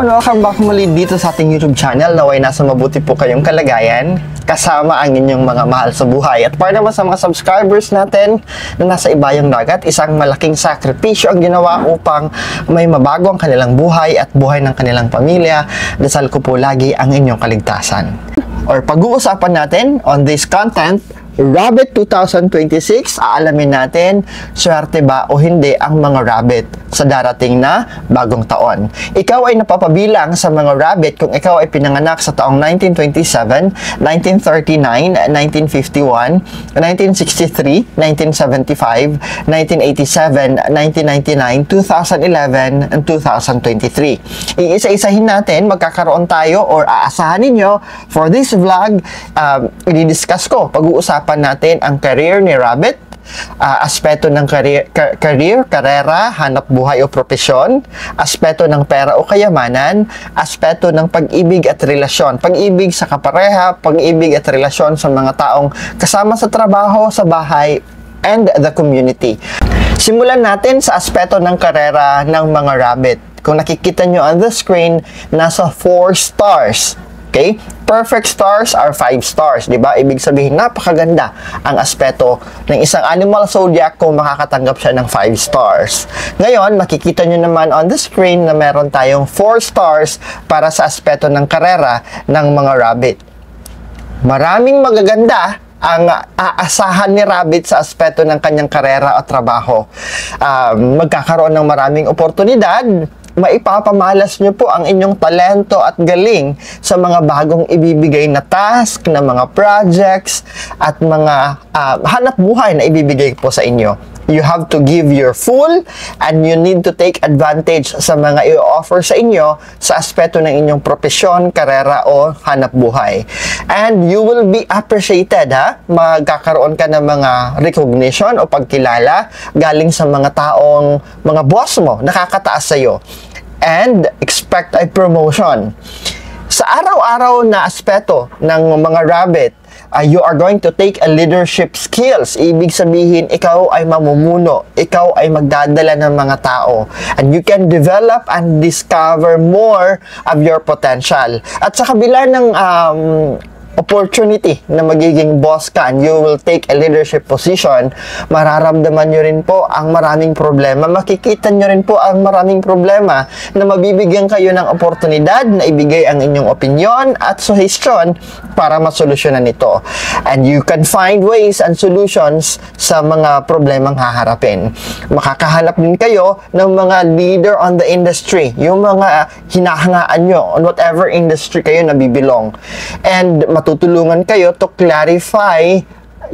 and welcome back muli dito sa ating YouTube channel. Naway nasa mabuti po kayong kalagayan kasama ang inyong mga mahal sa buhay. At para naman sa mga subscribers natin na nasa ibayang dagat, isang malaking sakripisyo ang ginawa upang may mabago ang kanilang buhay at buhay ng kanilang pamilya. Dasal ko po lagi ang inyong kaligtasan. Or pag-uusapan natin on this content, Rabbit 2026, aalamin natin swerte ba o hindi ang mga rabbit sa darating na bagong taon. Ikaw ay napapabilang sa mga rabbit kung ikaw ay pinanganak sa taong 1927, 1939, 1951, 1963, 1975, 1987, 1999, 2011, and 2023. Iisa-isahin natin, magkakaroon tayo or aasahan ninyo for this vlog, i-discuss ko, pag-uusapan natin ang career ni Rabbit, aspeto ng career, karera, hanap buhay o propesyon, aspeto ng pera o kayamanan, aspeto ng pag-ibig at relasyon, pag-ibig sa kapareha, pag-ibig at relasyon sa mga taong kasama sa trabaho, sa bahay, and the community. Simulan natin sa aspeto ng karera ng mga rabbit. Kung nakikita nyo on the screen, nasa 4 stars. Okay? Perfect stars are 5 stars, di ba? Ibig sabihin, napakaganda ang aspeto ng isang animal zodiac kung makakatanggap siya ng 5 stars. Ngayon, makikita nyo naman on the screen na meron tayong 4 stars para sa aspeto ng karera ng mga rabbit. Maraming magaganda ang aasahan ni Rabbit sa aspeto ng kanyang karera o trabaho. Magkakaroon ng maraming oportunidad, maipapamalas nyo po ang inyong talento at galing sa mga bagong ibibigay na task, na mga projects, at mga hanap buhay na ibibigay po sa inyo. You have to give your full and you need to take advantage sa mga i-offer sa inyo sa aspeto ng inyong propesyon, karera o hanap buhay. And you will be appreciated, ha? Magkakaroon ka ng mga recognition o pagkilala galing sa mga taong, mga boss mo, nakakataas sa'yo. And expect a promotion. Sa araw-araw na aspeto ng mga rabbit, you are going to take a leadership skills. Ibig sabihin, ikaw ay mamumuno. Ikaw ay magdadala ng mga tao. And you can develop and discover more of your potential. At sa kabila ng opportunity na magiging boss ka and you will take a leadership position, mararamdaman nyo rin po ang maraming problema. Makikita nyo rin po ang maraming problema na mabibigyan kayo ng oportunidad na ibigay ang inyong opinion at suggestion para masolusyonan ito. And you can find ways and solutions sa mga problemang haharapin. Makakahanap din kayo ng mga leader on the industry, yung mga hinahangaan nyo on whatever industry kayo nabibilong. And matutulungan kayo to clarify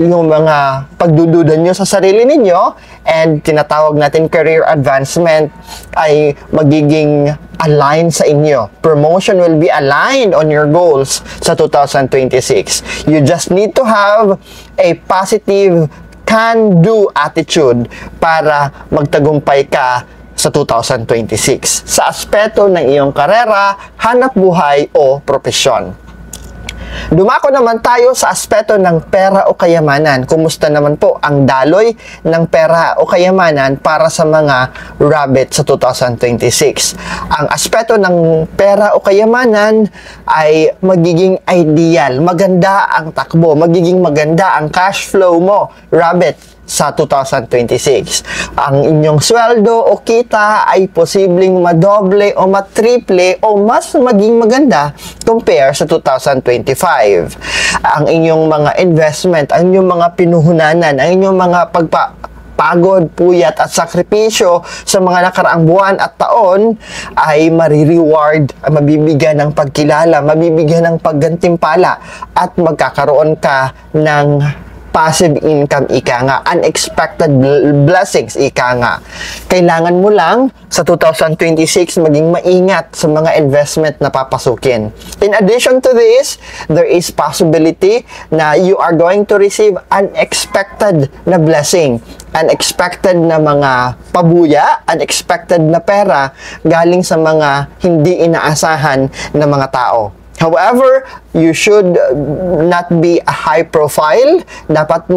yung mga pagdududa nyo sa sarili ninyo, and tinatawag natin career advancement ay magiging aligned sa inyo. Promotion will be aligned on your goals sa 2026. You just need to have a positive can-do attitude para magtagumpay ka sa 2026 sa aspeto ng iyong karera, hanap buhay o propesyon. Dumako naman tayo sa aspeto ng pera o kayamanan. Kumusta naman po ang daloy ng pera o kayamanan para sa mga rabbit sa 2026? Ang aspeto ng pera o kayamanan ay magiging ideal. Maganda ang takbo, magiging maganda ang cash flow mo, rabbit, sa 2026. Ang inyong sweldo o kita ay posibleng madoble o matriple o mas maging maganda compare sa 2025. Ang inyong mga investment, ang inyong mga pinuhunanan, ang inyong mga pagod, puyat at sakripisyo sa mga nakaraang buwan at taon ay marireward, mabibigyan ng pagkilala, mabibigyan ng paggantimpala at magkakaroon ka ng passive income, ika nga, unexpected blessings, ika nga. Kailangan mo lang sa 2026 maging maingat sa mga investment na papasukin. In addition to this, there is possibility na you are going to receive unexpected na blessing, unexpected na mga pabuya, unexpected na pera galing sa mga hindi inaasahan na mga tao. However, you should not be a high profile. Dapat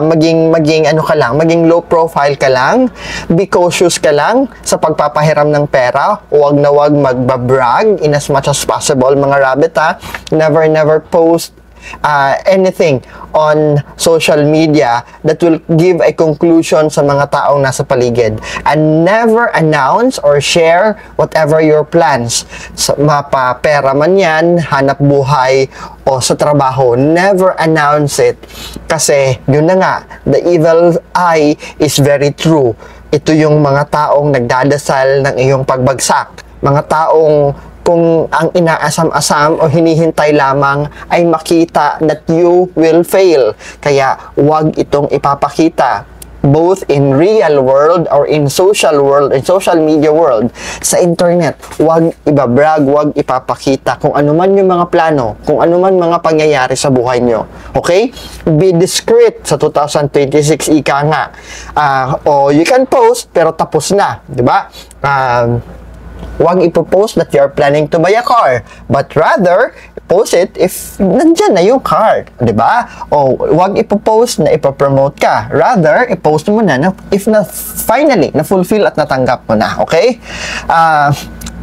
maging ano ka lang, maging low profile ka lang. Be cautious ka lang sa pagpapahiram ng pera. Huwag na huwag magbabrag in as much as possible, mga rabbit, ha. Never post anything on social media that will give a conclusion sa mga taong nasa paligid, and never announce or share whatever your plans, sa mapapera man yan, hanap buhay o sa trabaho. Never announce it, kasi yun na nga, the evil eye is very true. Ito yung mga taong nagdadasal ng iyong pagbagsak, mga taong kung ang inaasam-asam o hinihintay lamang ay makita that you will fail. Kaya huwag itong ipapakita, both in real world or in social world, in social media world, sa internet. Huwag ibabrag, huwag ipapakita kung ano man yung mga plano, kung ano man mga pangyayari sa buhay nyo. Okay? Be discreet sa 2026, ika nga. O you can post, pero tapos na. Diba? Huwag ipopost that you're planning to buy a car, but rather, post it if nandyan na yung car, di ba? O huwag ipopost na ipopromote ka. Rather, ipost mo na if na finally, na-fulfill at natanggap mo na, okay?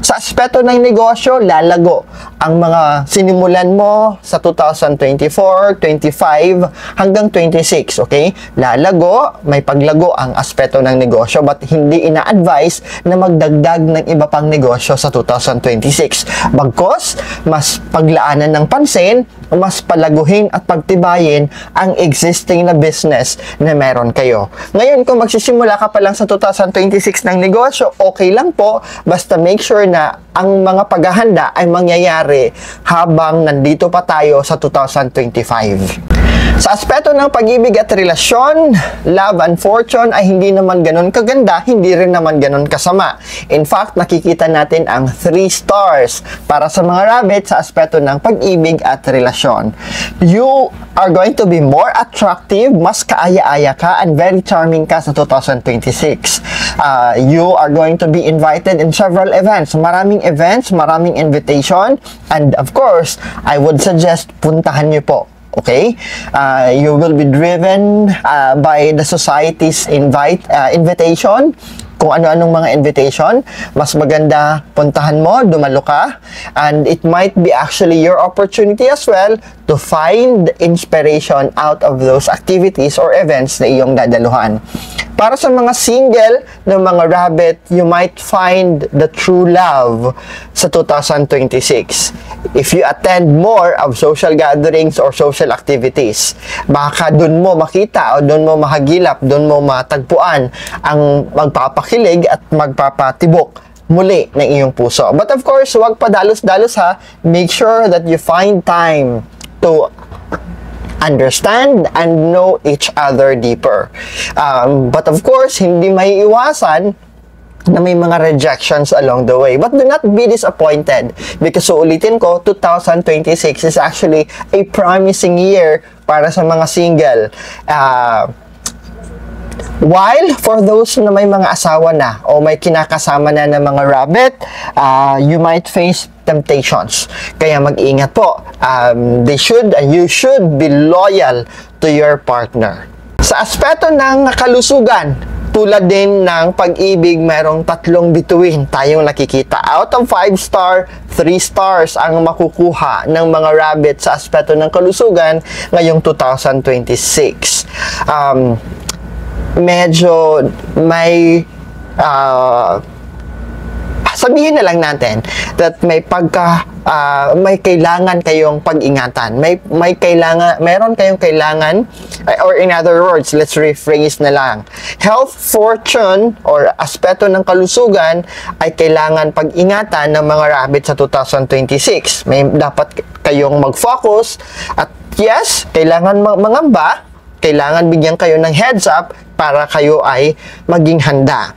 Sa aspeto ng negosyo, lalago ang mga sinimulan mo sa 2024, 25, hanggang 26, okay? Lalago, may paglago ang aspeto ng negosyo, but hindi ina-advise na magdagdag ng iba pang negosyo sa 2026. Bagkus, mas paglaanan ng pansin, mas palaguhin at pagtibayin ang existing na business na meron kayo. Ngayon, kung magsisimula ka pa lang sa 2026 ng negosyo, okay lang po, basta make sure na ang mga paghahanda ay mangyayari habang nandito pa tayo sa 2025. Sa aspeto ng pag-ibig at relasyon, love and fortune ay hindi naman ganun kaganda, hindi rin naman ganun kasama. In fact, nakikita natin ang 3 stars para sa mga rabbit sa aspeto ng pag-ibig at relasyon. You are going to be more attractive, mas kaaya-aya ka, and very charming ka sa 2026. You are going to be invited in several events. Maraming events, maraming invitation, and of course, I would suggest puntahan niyo po. Okay? You will be driven by the society's invitation. Kung ano-anong mga invitation, mas maganda puntahan mo, dumalo ka, and it might be actually your opportunity as well to find inspiration out of those activities or events na iyong dadaluhan. Para sa mga single ng mga rabbit, you might find the true love sa 2026. If you attend more of social gatherings or social activities, baka dun mo makita o dun mo mahagilap, dun mo matagpuan ang magpapakilig at magpapatibok muli ng iyong puso. But of course, huwag padalos-dalos ha. Make sure that you find time to understand and know each other deeper. But of course, hindi may iwasan na may mga rejections along the way. But do not be disappointed, because ulitin ko, 2026 is actually a promising year para sa mga single. While for those na may mga asawa na o may kinakasama na ng mga rabbit, you might face temptations. Kaya mag-ingat po. They should and you should be loyal to your partner. Sa aspeto ng kalusugan, tulad din ng pag-ibig, merong 3 bituin tayong nakikita. Out of 5 star, 3 stars ang makukuha ng mga rabbit sa aspeto ng kalusugan ngayong 2026. Medyo may sabihin na lang natin that may may kailangan kayong pag-ingatan. Meron kayong kailangan, or in other words, let's rephrase na lang. Health, fortune, or aspeto ng kalusugan ay kailangan pag-ingatan ng mga rabbit sa 2026. May dapat kayong mag-focus at yes, kailangan mangamba, kailangan bigyan kayo ng heads up para kayo ay maging handa.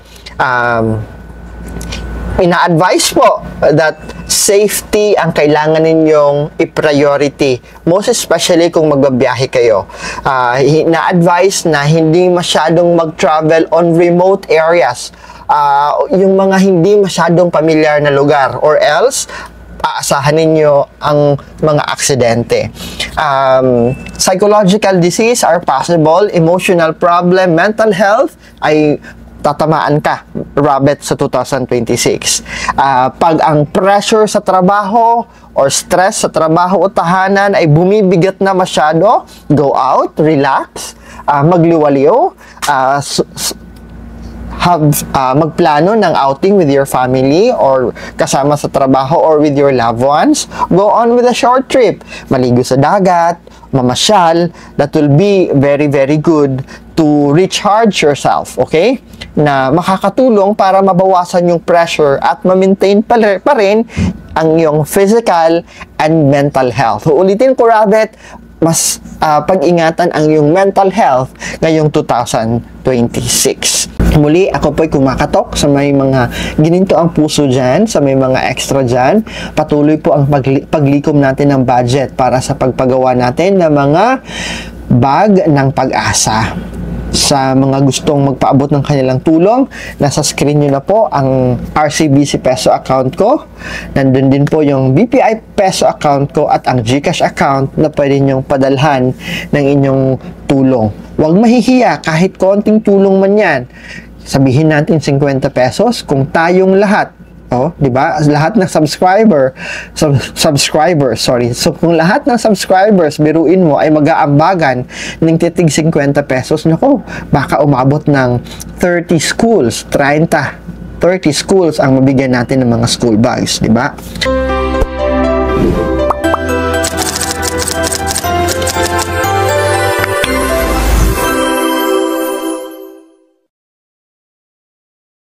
Ina-advise po that safety ang kailangan ninyong i-priority. Most especially kung magbabiyahe kayo. Ina-advise na hindi masyadong mag-travel on remote areas. Yung mga hindi masyadong familiar na lugar. Or else, aasahan ninyo ang mga aksidente. Psychological disease are possible, emotional problem, mental health ay tatamaan ka, Robert, sa 2026. Pag ang pressure sa trabaho or stress sa trabaho o tahanan ay bumibigat na masyado, go out, relax, magliwaliw, magplano ng outing with your family or kasama sa trabaho or with your loved ones. Go on with a short trip. Maligo sa dagat, mamasyal. That will be very, very good to recharge yourself, okay? Na makakatulong para mabawasan yung pressure at ma-maintain pa rin ang iyong physical and mental health. So, ulitin ko, Rabbit, mas pag-ingatan ang iyong mental health ngayong 2026. Muli, ako po'y kumakatok sa may mga gininto ang puso dyan, sa may mga extra dyan. Patuloy po ang paglikom natin ng budget para sa pagpagawa natin ng mga bag ng pag-asa. Sa mga gustong magpaabot ng kanilang tulong, nasa screen nyo na po ang RCBC Peso account ko. Nandun din po yung BPI Peso account ko at ang GCash account na pwede nyong padalhan ng inyong tulong. Huwag mahihiya kahit konting tulong man yan. Sabihin natin 50 pesos kung tayong lahat, di ba? Lahat ng subscribers, sorry. So, kung lahat ng subscribers, biruin mo, ay mag-aambagan ng titig 50 pesos, naku, baka umabot ng 30 schools, 30 schools ang mabigyan natin ng mga school bags, di ba?